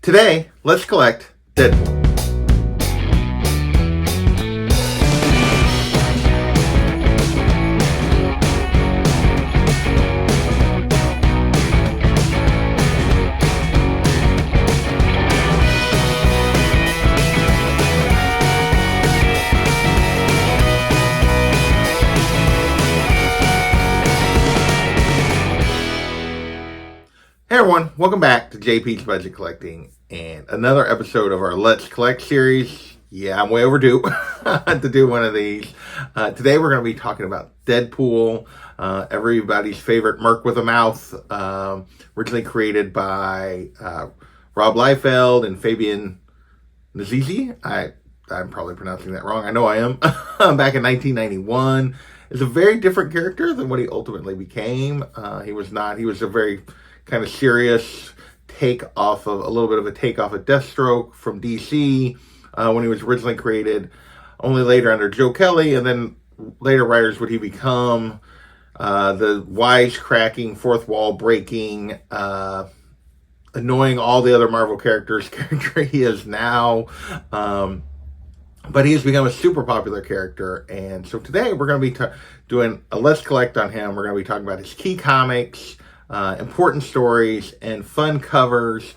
Today, let's collect Deadpool. Hey everyone, welcome back to JP's Budget Collecting and another episode of our Let's Collect series. Yeah, I'm way overdue to do one of these. Today we're going to be talking about Deadpool, everybody's favorite Merc with a Mouth, originally created by Rob Liefeld and Fabian Nazizi. I'm probably pronouncing that wrong. I know I am. Back in 1991. It's a very different character than what he ultimately became. He was a very kind of serious a little bit of a take off of Deathstroke from DC when he was originally created. Only later under Joe Kelly, and then later writers would he become the wisecracking, fourth wall breaking, annoying all the other Marvel character he is now. But he has become a super popular character, and so today we're going to be doing a Let's Collect on him. We're going to be talking about his key comics, important stories, and fun covers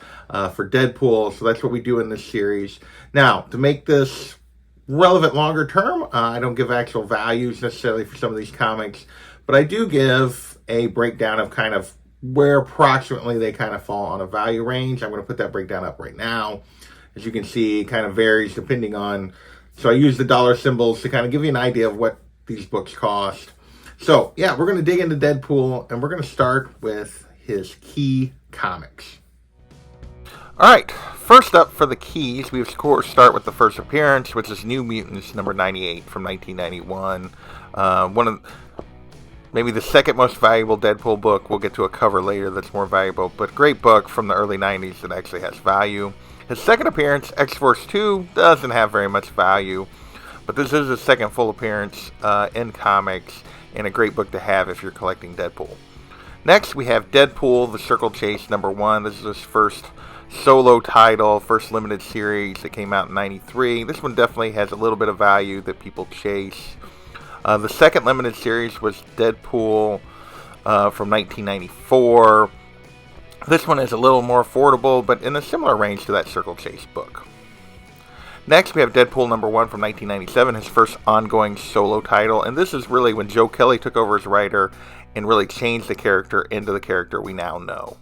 for Deadpool. So that's what we do in this series. Now, to make this relevant longer term, I don't give actual values necessarily for some of these comics, but I do give a breakdown of kind of where approximately they kind of fall on a value range. I'm going to put that breakdown up right now. As you can see, it kind of varies depending on, so I use the dollar symbols to kind of give you an idea of what these books cost. So, yeah, we're going to dig into Deadpool, and we're going to start with his key comics. All right, first up for the keys, we of course start with the first appearance, which is New Mutants number 98 from 1991. One of maybe the second most valuable Deadpool book. We'll get to a cover later that's more valuable, but great book from the early 90s that actually has value. His second appearance, X-Force 2, doesn't have very much value, but this is his second full appearance in comics, and a great book to have if you're collecting Deadpool. Next, we have Deadpool, The Circle Chase number 1. This is his first solo title, first limited series that came out in 93. This one definitely has a little bit of value that people chase. The second limited series was Deadpool from 1994. This one is a little more affordable, but in a similar range to that Circle Chase book. Next, we have Deadpool number 1 from 1997, his first ongoing solo title, and this is really when Joe Kelly took over as writer and really changed the character into the character we now know.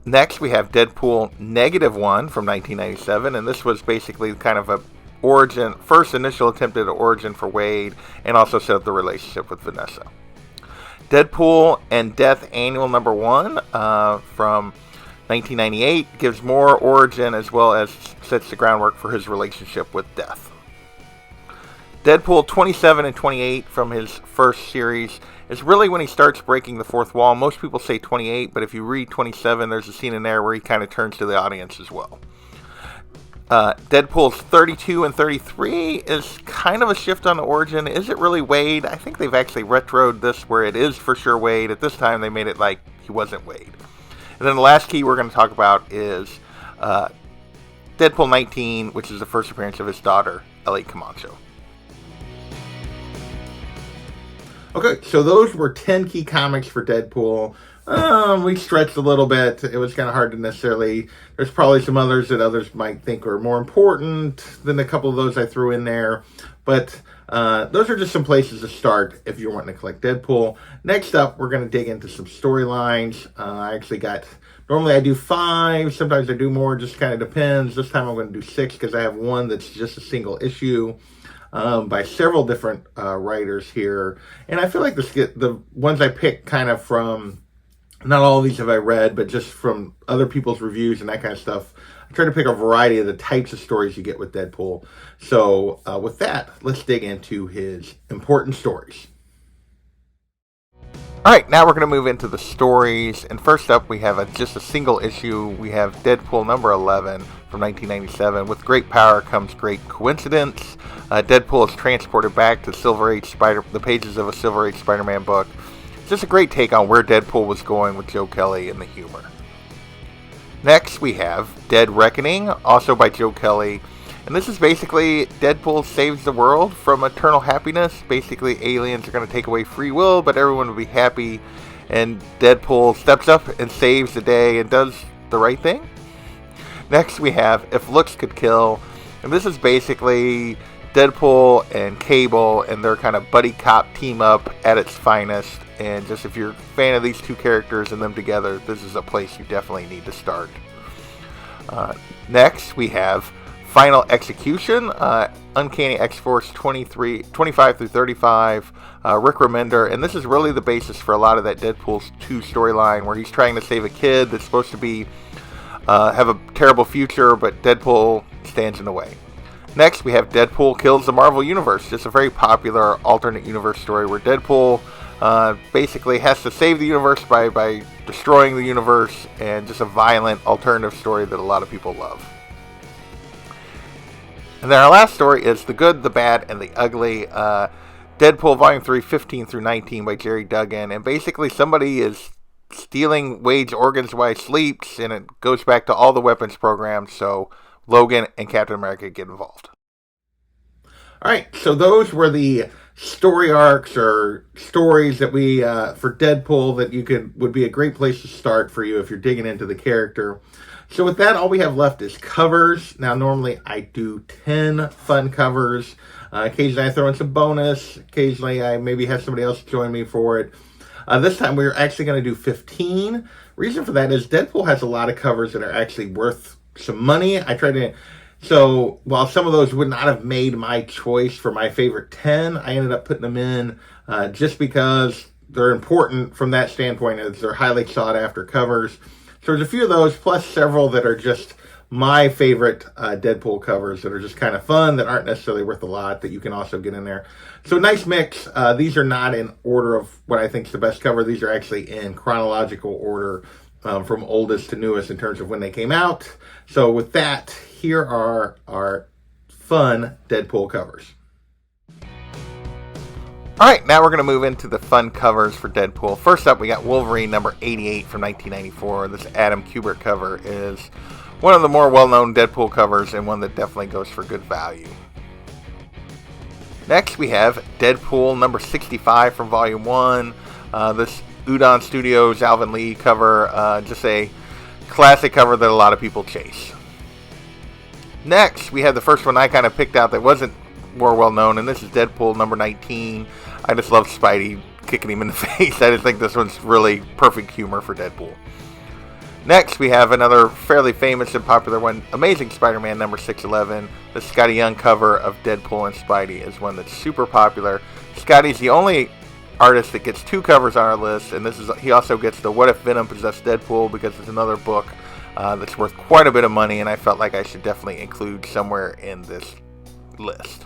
Next, we have Deadpool -1 from 1997, and this was basically kind of a first initial attempt at an origin for Wade, and also set up the relationship with Vanessa. Deadpool and Death Annual number 1 from 1998 gives more origin as well as sets the groundwork for his relationship with Death. Deadpool 27 and 28 from his first series is really when he starts breaking the fourth wall. Most people say 28, but if you read 27, there's a scene in there where he kind of turns to the audience as well. Deadpool's 32 and 33 is kind of a shift on the origin. Is it really Wade? I think they've actually retroed this where it is for sure Wade. At this time, they made it like he wasn't Wade. And then the last key we're going to talk about is Deadpool 19, which is the first appearance of his daughter, Ellie Camacho. Okay, so those were 10 key comics for Deadpool. We stretched a little bit. It was kind of hard to necessarily... There's probably some others that others might think are more important than a couple of those I threw in there. But those are just some places to start if you're wanting to collect Deadpool. Next up, we're going to dig into some storylines. I actually got... Normally I do 5. Sometimes I do more. Just kind of depends. This time I'm going to do 6 because I have one that's just a single issue. By several different writers here. And I feel like the ones I picked kind of from, not all of these have I read, but just from other people's reviews and that kind of stuff. I try to pick a variety of the types of stories you get with Deadpool. So with that, let's dig into his important stories. Alright, now we're going to move into the stories, and first up we have just a single issue. We have Deadpool number 11 from 1997. With great power comes great coincidence. Deadpool is transported back to the pages of a Silver Age Spider-Man book. It's just a great take on where Deadpool was going with Joe Kelly and the humor. Next, we have Dead Reckoning, also by Joe Kelly. And this is basically Deadpool saves the world from eternal happiness. Basically, aliens are going to take away free will, but everyone will be happy. And Deadpool steps up and saves the day and does the right thing. Next, we have If Looks Could Kill. And this is basically Deadpool and Cable and their kind of buddy cop team up at its finest. And just if you're a fan of these two characters and them together, this is a place you definitely need to start. Next, we have Final Execution, Uncanny X-Force 25 through 35, Rick Remender, and this is really the basis for a lot of that Deadpool 2 storyline where he's trying to save a kid that's supposed to be have a terrible future, but Deadpool stands in the way. Next, we have Deadpool Kills the Marvel Universe, just a very popular alternate universe story where Deadpool basically has to save the universe by destroying the universe, and just a violent alternative story that a lot of people love. And then our last story is The Good, the Bad, and the Ugly. Deadpool Volume 3, 15 through 19 by Jerry Duggan. And basically somebody is stealing Wade's organs while he sleeps, and it goes back to all the weapons programs, so Logan and Captain America get involved. Alright, so those were the story arcs or stories that we, for Deadpool, that would be a great place to start for you if you're digging into the character. So with that, all we have left is covers. Now, normally I do 10 fun covers. Occasionally I throw in some bonus. Occasionally I maybe have somebody else join me for it. This time we're actually going to do 15. Reason for that is Deadpool has a lot of covers that are actually worth some money. So while some of those would not have made my choice for my favorite 10, I ended up putting them in just because they're important from that standpoint, as they're highly sought after covers. So there's a few of those, plus several that are just my favorite Deadpool covers that are just kind of fun, that aren't necessarily worth a lot, that you can also get in there. So nice mix. These are not in order of what I think is the best cover. These are actually in chronological order from oldest to newest in terms of when they came out. So with that, here are our fun Deadpool covers. Alright, now we're going to move into the fun covers for Deadpool. First up, we got Wolverine number 88 from 1994. This Adam Kubert cover is one of the more well-known Deadpool covers, and one that definitely goes for good value. Next, we have Deadpool number 65 from Volume 1. This Udon Studios Alvin Lee cover, just a classic cover that a lot of people chase. Next, we have the first one I kind of picked out that wasn't more well-known, and this is Deadpool number 19. I just love Spidey kicking him in the face. I just think this one's really perfect humor for Deadpool. Next, we have another fairly famous and popular one, Amazing Spider-Man number 611. The Scotty Young cover of Deadpool and Spidey is one that's super popular. Scotty's the only artist that gets two covers on our list, and he also gets the What If Venom Possessed Deadpool, because it's another book that's worth quite a bit of money, and I felt like I should definitely include somewhere in this list.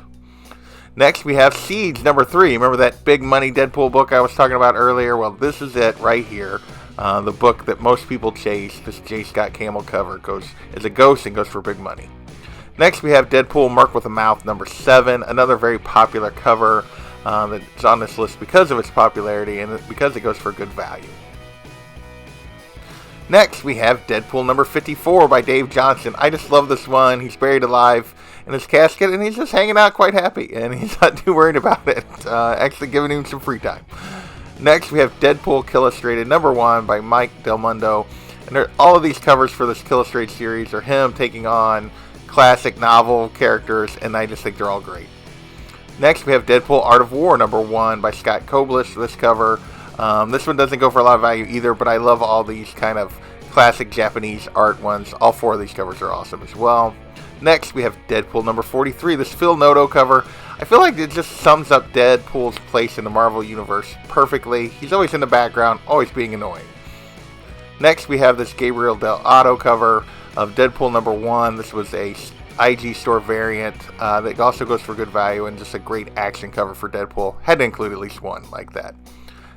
Next, we have Seeds number 3. Remember that big money Deadpool book I was talking about earlier? Well, this is it right here. The book that most people chase. This J. Scott Campbell cover is a ghost and goes for big money. Next, we have Deadpool Merc with a Mouth number 7. Another very popular cover that's on this list because of its popularity and because it goes for good value. Next, we have Deadpool number 54 by Dave Johnson. I just love this one. He's buried alive in his casket, and he's just hanging out quite happy, and he's not too worried about it. Actually giving him some free time. Next, we have Deadpool Illustrated number 1 by Mike Del Mundo. And all of these covers for this Illustrated series are him taking on classic novel characters, and I just think they're all great. Next, we have Deadpool Art of War number 1 by Scott Koblish. This cover, this one doesn't go for a lot of value either, but I love all these kind of classic Japanese art ones. All 4 of these covers are awesome as well. Next, we have Deadpool number 43, this Phil Noto cover. I feel like it just sums up Deadpool's place in the Marvel Universe perfectly. He's always in the background, always being annoying. Next, we have this Gabriel Del Otto cover of Deadpool number 1. This was a IG store variant that also goes for good value, and just a great action cover for Deadpool. Had to include at least one like that.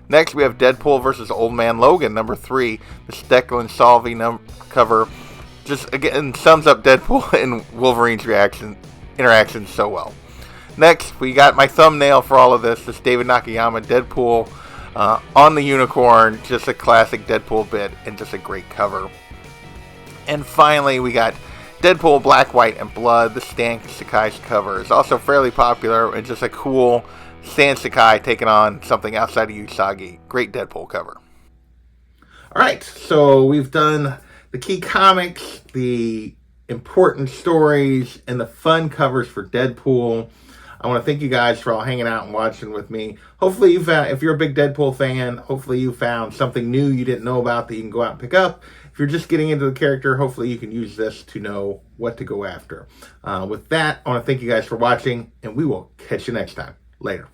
Next, we have Deadpool vs. Old Man Logan number 3. This Declan Shalvey cover just again sums up Deadpool and Wolverine's interactions so well. Next, we got my thumbnail for all of this David Nakayama Deadpool on the unicorn. Just a classic Deadpool bit and just a great cover. And finally, we got Deadpool Black, White, and Blood. The Stan Sakai's cover is also fairly popular and just a cool Stan Sakai taking on something outside of Usagi. Great Deadpool cover. Alright, so we've done the key comics, the important stories, and the fun covers for Deadpool. I want to thank you guys for all hanging out and watching with me. Hopefully you found, if you're a big Deadpool fan, hopefully you found something new you didn't know about that you can go out and pick up. If you're just getting into the character, hopefully you can use this to know what to go after. With that, I want to thank you guys for watching, and we will catch you next time. Later.